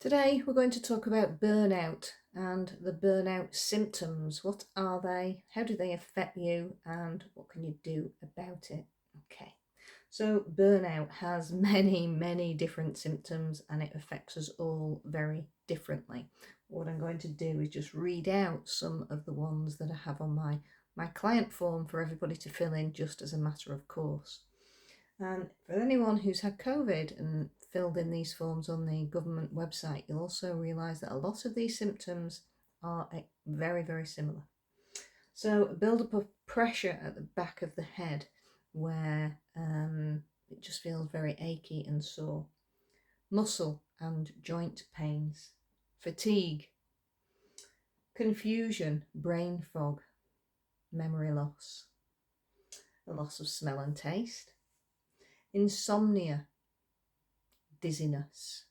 Today we're going to talk about burnout and the burnout symptoms. What are they? How do they affect you? And what can you do about it? Okay, so burnout has many different symptoms and it affects us all very differently. What I'm going to do is just read out some of the ones that I have on my client form for everybody to fill in just as a matter of course. And for anyone who's had COVID and filled in these forms on the government website, you'll also realise that a lot of these symptoms are very similar. So a build-up of pressure at the back of the head where it just feels very achy and sore. Muscle and joint pains. Fatigue. Confusion, brain fog, memory loss. A loss of smell and taste. Insomnia, dizziness,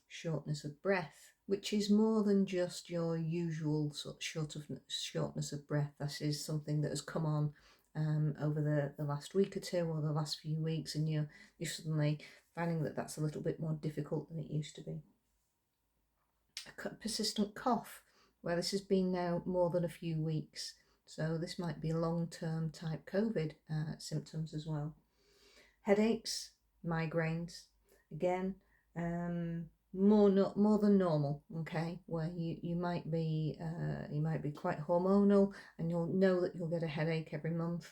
shortness of breath, which is more than just your usual sort of shortness of breath. That is something that has come on over the last week or two or the last few weeks, and you're suddenly finding that that's a little bit more difficult than it used to be. A persistent cough, where this has been now more than a few weeks. So this might be long-term type COVID symptoms as well. Headaches, migraines, again, more than normal. Okay, where you might be quite hormonal, and you'll know that you'll get a headache every month,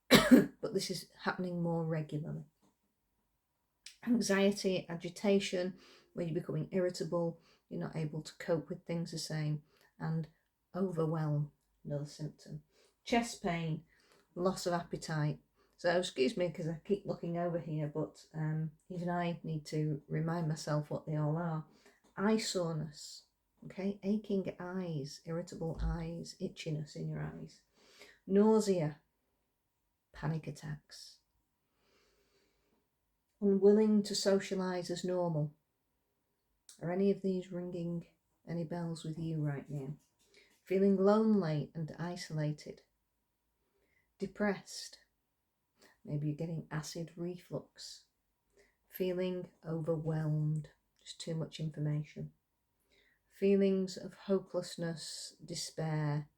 but this is happening more regularly. Anxiety, agitation, where you're becoming irritable, you're not able to cope with things the same, and overwhelm, another symptom. Chest pain, loss of appetite. So excuse me because I keep looking over here, but even I need to remind myself what they all are. Eye soreness, okay, aching eyes, irritable eyes, itchiness in your eyes. Nausea, panic attacks. Unwilling to socialise as normal. Are any of these ringing any bells with you right now? Feeling lonely and isolated. Depressed. Maybe you're getting acid reflux. Feeling overwhelmed, just too much information. Feelings of hopelessness, despair,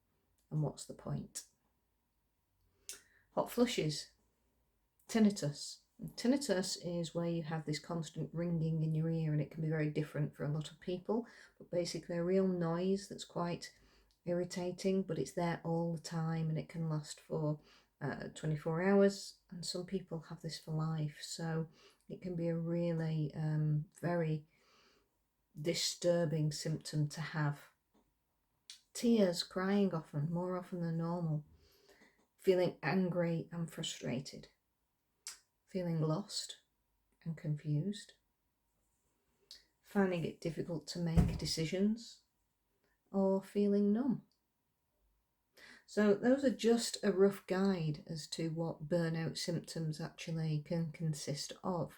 and what's the point? Hot flushes. Tinnitus. Tinnitus is where you have this constant ringing in your ear, and it can be very different for a lot of people, but basically a real noise that's quite irritating, but it's there all the time and it can last for 24 hours, and some people have this for life, so it can be a really very disturbing symptom to have. Tears, crying often, more often than normal. Feeling angry and frustrated. Feeling lost and confused. Finding it difficult to make decisions, or feeling numb. So those are just a rough guide as to what burnout symptoms actually can consist of.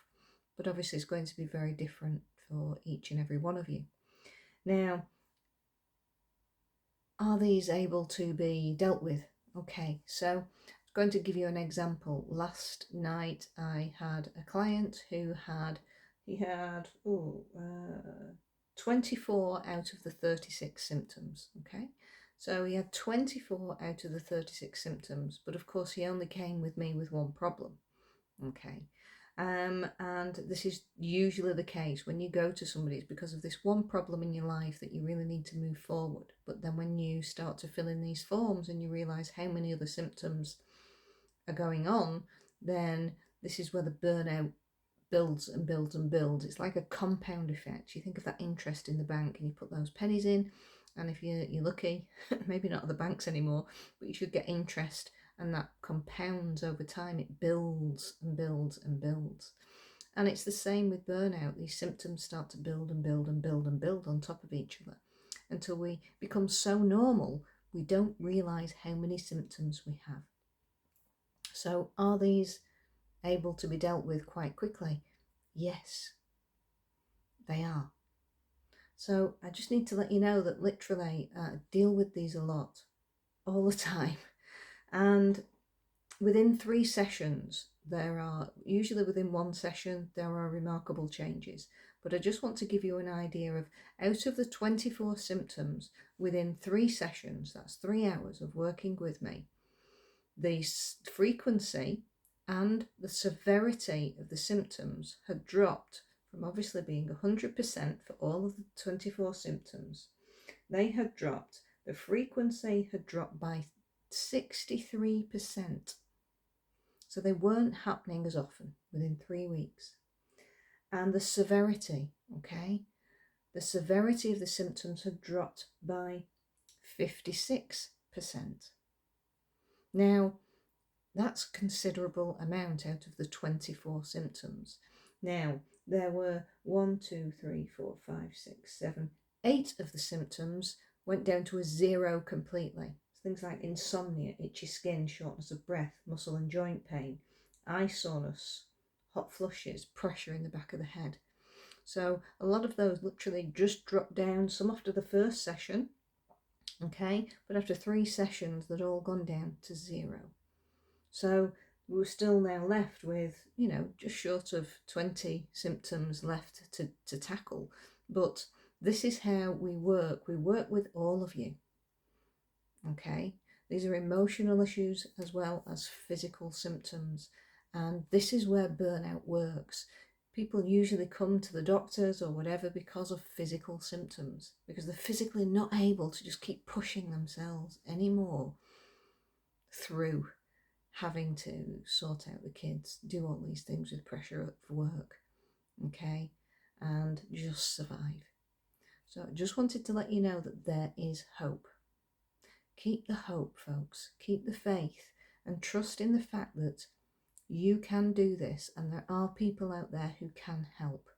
But obviously it's going to be very different for each and every one of you. Now, are these able to be dealt with? Okay, so I'm going to give you an example. Last night I had a client who had 24 out of the 36 symptoms, okay? So he had 24 out of the 36 symptoms, but of course he only came with me with one problem, okay? And this is usually the case when you go to somebody. It's because of this one problem in your life that you really need to move forward. But then when you start to fill in these forms and you realise how many other symptoms are going on, then this is where the burnout builds and builds and builds. It's like a compound effect. You think of that interest in the bank and you put those pennies in, and if you're lucky, maybe not at the banks anymore, but you should get interest, and that compounds over time. It builds and builds and builds. And it's the same with burnout. These symptoms start to build and build and build and build on top of each other until we become so normal we don't realise how many symptoms we have. So are these able to be dealt with quite quickly? Yes, they are. So I just need to let you know that literally deal with these a lot, all the time. And within 3 sessions, usually within one session, there are remarkable changes. But I just want to give you an idea of, out of the 24 symptoms within 3 sessions, that's 3 hours of working with me, the frequency and the severity of the symptoms had dropped from obviously being 100% for all of the 24 symptoms. They had dropped, the frequency had dropped by 63%. So they weren't happening as often within 3 weeks. And the severity, okay, the severity of the symptoms had dropped by 56%. Now, that's a considerable amount out of the 24 symptoms. Now, there were 8 of the symptoms went down to a 0 completely. Things like insomnia, itchy skin, shortness of breath, muscle and joint pain, eye soreness, hot flushes, pressure in the back of the head. So a lot of those literally just dropped down, some after the first session, okay, but after 3 sessions they'd all gone down to 0. So we were still now left with, just short of 20 symptoms left to tackle. But this is how we work. We work with all of you. Okay? These are emotional issues as well as physical symptoms. And this is where burnout works. People usually come to the doctors or whatever because of physical symptoms, because they're physically not able to just keep pushing themselves anymore through having to sort out the kids, do all these things with pressure for work, okay, and just survive. So I just wanted to let you know that there is hope. Keep the hope, folks. Keep the faith and trust in the fact that you can do this and there are people out there who can help.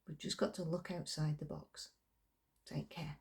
We've just got to look outside the box. Take care.